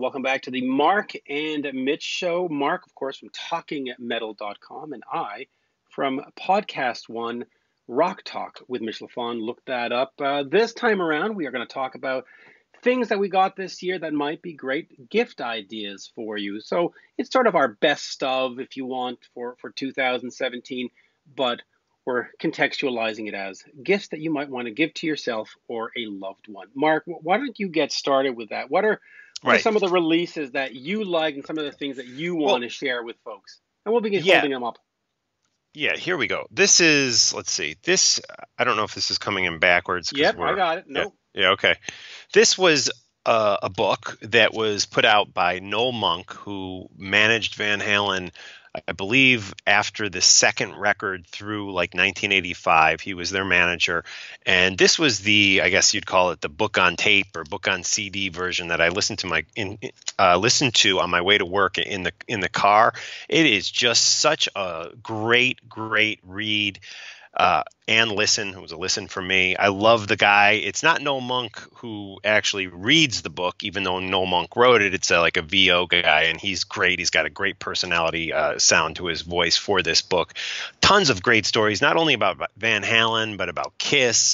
Welcome back to the Mark and Mitch Show. Mark, of course, from TalkingMetal.com, and I from Podcast One, Rock Talk with Mitch Lafon. Look that up. This time around, we are going to talk about things that we got this year that might be great gift ideas for you. So it's sort of our best of, if you want, for 2017, but we're contextualizing it as gifts that you might want to give to yourself or a loved one. Mark, why don't you get started with that? What are some of the releases that you like and some of the things that you want to share with folks? And we'll begin holding them up. Yeah, here we go. This is, let's see, this, I don't know if this is coming in backwards. Yep, I got it. Nope. Yeah, okay. This was a book that was put out by Noel Monk, who managed Van Halen, I believe, after the second record through like 1985. He was their manager. And this was the, I guess you'd call it the book on tape or book on CD version that I listened to on my way to work in the car. It is just such a great read. And listen, it was a listen for me. I love the guy. It's not Noel Monk who actually reads the book, even though Noel Monk wrote it. It's like a VO guy, and he's great. He's got a great personality sound to his voice for this book. Tons of great stories, not only about Van Halen, but about Kiss,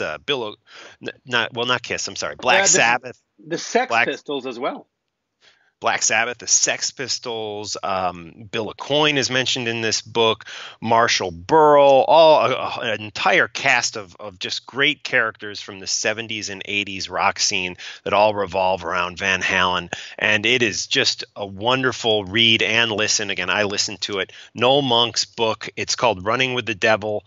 not Kiss. I'm sorry, Black Sabbath, the Sex Pistols as well. Black Sabbath, the Sex Pistols, Bill Aucoin is mentioned in this book, Marshall Burrell, an entire cast of just great characters from the 70s and 80s rock scene that all revolve around Van Halen. And it is just a wonderful read and listen. Again, I listened to it. Noel Monk's book, it's called Running with the Devil,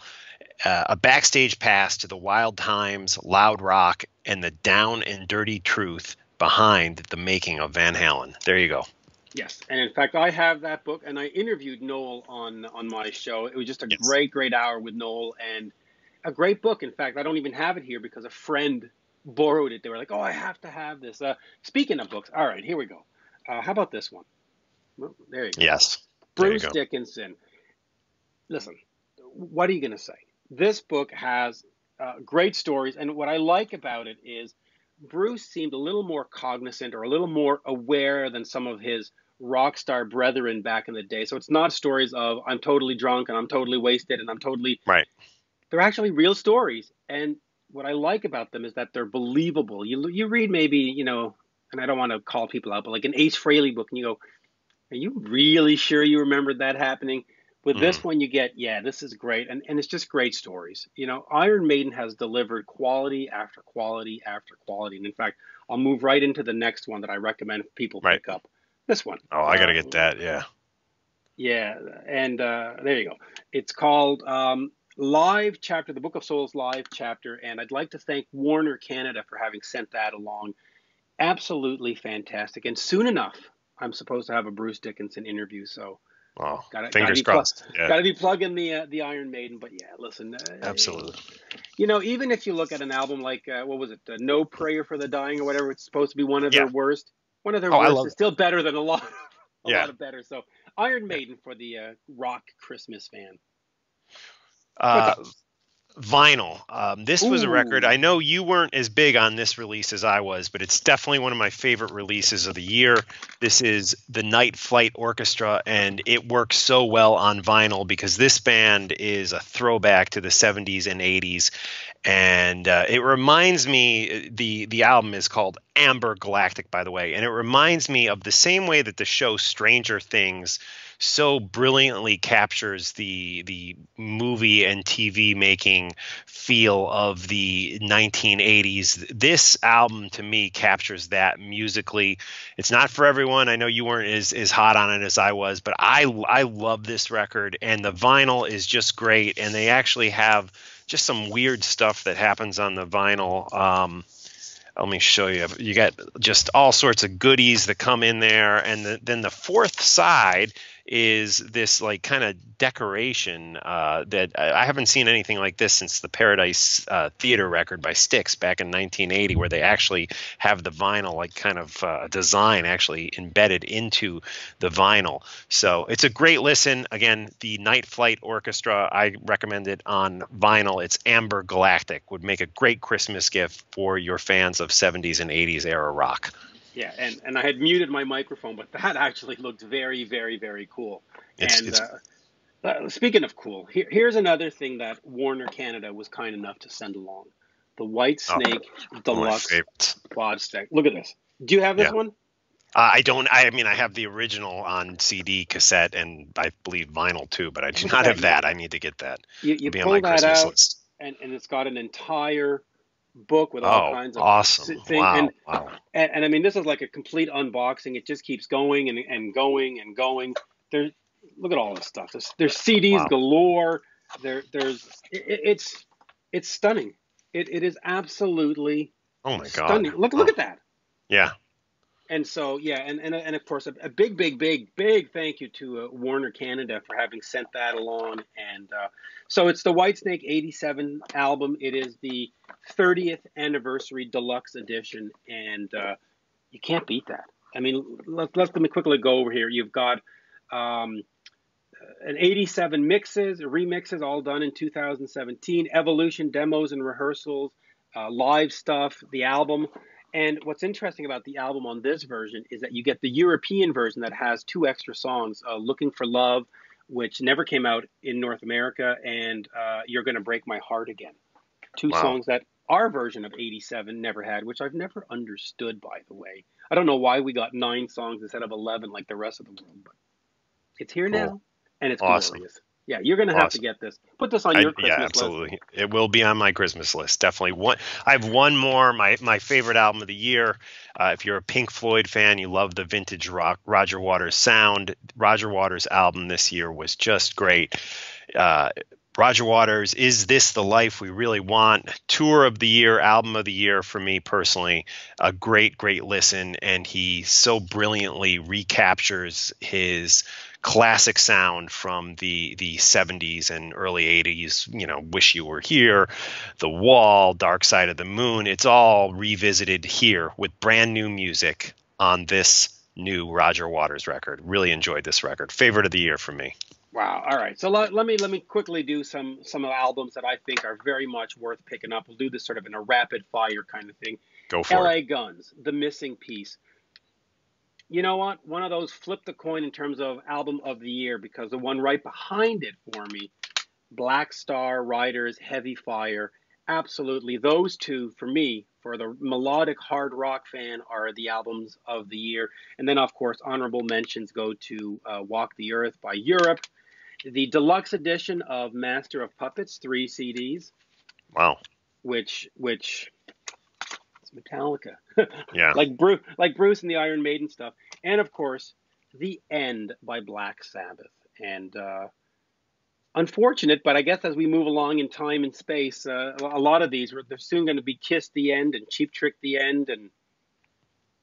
a backstage pass to the wild times, loud rock, and the down and dirty truth behind the making of Van Halen. There you go. Yes, and in fact, I have that book, and I interviewed Noel on my show. It was just a great hour with Noel, and a great book. In fact, I don't even have it here because a friend borrowed it. They were like, "Oh, I have to have this." Speaking of books, all right, here we go. How about this one? Well, there you go. Yes, Bruce Dickinson. Listen, what are you going to say? This book has great stories, and what I like about it is Bruce seemed a little more cognizant or a little more aware than some of his rock star brethren back in the day. So it's not stories of I'm totally drunk and I'm totally wasted and I'm totally right. They're actually real stories. And what I like about them is that they're believable. You read maybe, and I don't want to call people out, but like an Ace Frehley book, and you go, are you really sure you remembered that happening? With this one, you get, this is great. And it's just great stories. Iron Maiden has delivered quality after quality after quality. And in fact, I'll move right into the next one that I recommend people pick up. This one. Oh, I got to get that. Yeah. Yeah. And there you go. It's called Live Chapter, the Book of Souls Live Chapter. And I'd like to thank Warner Canada for having sent that along. Absolutely fantastic. And soon enough, I'm supposed to have a Bruce Dickinson interview. So, oh, fingers crossed. Got to be plugging the Iron Maiden, but listen. Absolutely. Even if you look at an album like what was it, No Prayer for the Dying or whatever, it's supposed to be one of their worst. One of their worst is still better than a lot of better. So Iron Maiden for the rock Christmas fan. Vinyl. This was a record. I know you weren't as big on this release as I was, but it's definitely one of my favorite releases of the year. This is the Night Flight Orchestra, and it works so well on vinyl because this band is a throwback to the 70s and 80s. And it reminds me, the album is called Amber Galactic, by the way, and it reminds me of the same way that the show Stranger Things so brilliantly captures the movie and TV making feel of the 1980s. This album, to me, captures that musically. It's not for everyone. I know you weren't as hot on it as I was, but I love this record, and the vinyl is just great, and they actually have just some weird stuff that happens on the vinyl. Let me show you. You got just all sorts of goodies that come in there, and then the fourth side is this like kind of decoration that I haven't seen anything like this since the Paradise Theater record by Styx back in 1980, where they actually have the vinyl like kind of design actually embedded into the vinyl. So it's a great listen. Again, the Night Flight Orchestra, I recommend it on vinyl. It's Amber Galactic. Would make a great Christmas gift for your fans of 70s and 80s era rock. Yeah, and I had muted my microphone, but that actually looked very, very, very cool. And It's speaking of cool, here's another thing that Warner Canada was kind enough to send along: the oh, Whitesnake one of my Deluxe favorites. quad stack. Look at this. Do you have this Yeah. one? I don't. I mean, I have the original on CD, cassette, and I believe vinyl too, but I do Look at not that. have that. I need to get that. You It'll be on my pull that Christmas out, list. and it's got an entire book with all Oh, kinds of awesome! thing. Wow, wow, And I mean, this is like a complete unboxing. It just keeps going and going and going. There, look at all this stuff. There's CDs wow. galore. It's stunning. It is absolutely Oh my God. stunning. Look Oh, at that. yeah. And so yeah, and of course a big big thank you to Warner Canada for having sent that along. And so it's the Whitesnake '87 album. It is the 30th anniversary deluxe edition, and you can't beat that. I mean, let me quickly go over here. You've got um, an 87 mixes, remixes, all done in 2017, evolution demos and rehearsals, live stuff, the album. And what's interesting about the album on this version is that you get the European version that has two extra songs, Looking for Love, which never came out in North America, and You're Gonna Break My Heart Again. Two Wow. songs that our version of '87 never had, which I've never understood, by the way. I don't know why we got 9 songs instead of 11 like the rest of the world, but it's here Cool. now, and it's Awesome. glorious. Yeah, you're gonna have to Awesome. get this. Put this on your Yeah, Christmas list. absolutely. It will be on my Christmas list. Definitely one. I have one more. My favorite album of the year. If you're a Pink Floyd fan, you love the vintage rock Roger Waters sound. Roger Waters' album this year was just great. Uh, Roger Waters, Is This the Life We Really Want? Tour of the year, album of the year for me personally. A great listen, and he so brilliantly recaptures his classic sound from the 70s and early 80s. Wish You Were Here, The Wall, Dark Side of the Moon. It's all revisited here with brand new music on this new Roger Waters record. Really enjoyed this record. Favorite of the year for me. Wow. All right. So let me quickly do some of the albums that I think are very much worth picking up. We'll do this sort of in a rapid fire kind of thing. Go for it. L.A. Guns, The Missing Piece. You know what? One of those flip the coin in terms of album of the year, because the one right behind it for me, Black Star, Riders, Heavy Fire. Absolutely. Those two, for me, for the melodic hard rock fan, are the albums of the year. And then, of course, honorable mentions go to Walk the Earth by Europe, the deluxe edition of Master of Puppets, 3 CDs, Wow. which it's Metallica, Yeah. like Bruce and the Iron Maiden stuff, and of course, The End by Black Sabbath. And unfortunate, but I guess as we move along in time and space, a lot of these they're soon going to be Kiss the End and Cheap Trick the End and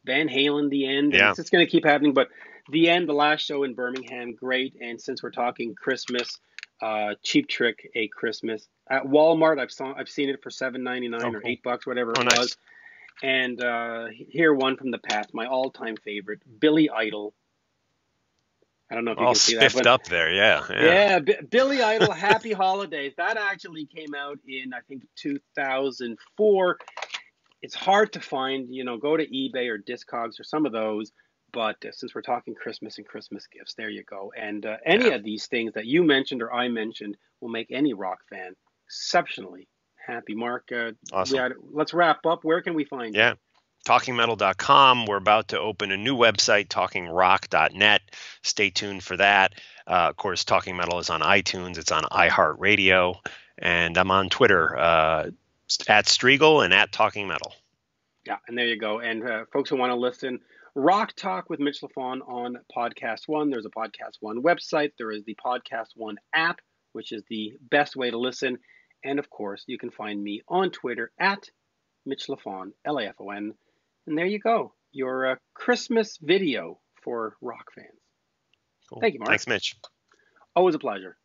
Van Halen the End, and Yeah. it's just going to keep happening. But the End, the last show in Birmingham, great. And since we're talking Christmas, Cheap Trick, A Christmas at Walmart. I've seen it for $7.99 Oh, or cool. $8, whatever Oh, it was. nice. And here one from the past, my all-time favorite, Billy Idol. I don't know if you All can see that, spiffed but up there. Yeah. Yeah. yeah, Billy Idol, Happy Holidays. That actually came out in, I think, 2004. It's hard to find, go to eBay or Discogs or some of those. But since we're talking Christmas and Christmas gifts, there you go. And any Yeah. of these things that you mentioned or I mentioned will make any rock fan exceptionally happy. Mark, Awesome. let's wrap up. Where can we find you? Yeah. TalkingMetal.com. We're about to open a new website, TalkingRock.net. Stay tuned for that. Of course, Talking Metal is on iTunes. It's on iHeartRadio. And I'm on Twitter, at Strigl and at Talking Metal. Yeah, and there you go. And folks who want to listen, Rock Talk with Mitch Lafon on Podcast One. There's a Podcast One website. There is the Podcast One app, which is the best way to listen. And of course, you can find me on Twitter at Mitch Lafon, Lafon. And there you go, your Christmas video for rock fans. Cool. Thank you, Mark. Thanks, Mitch. Always a pleasure.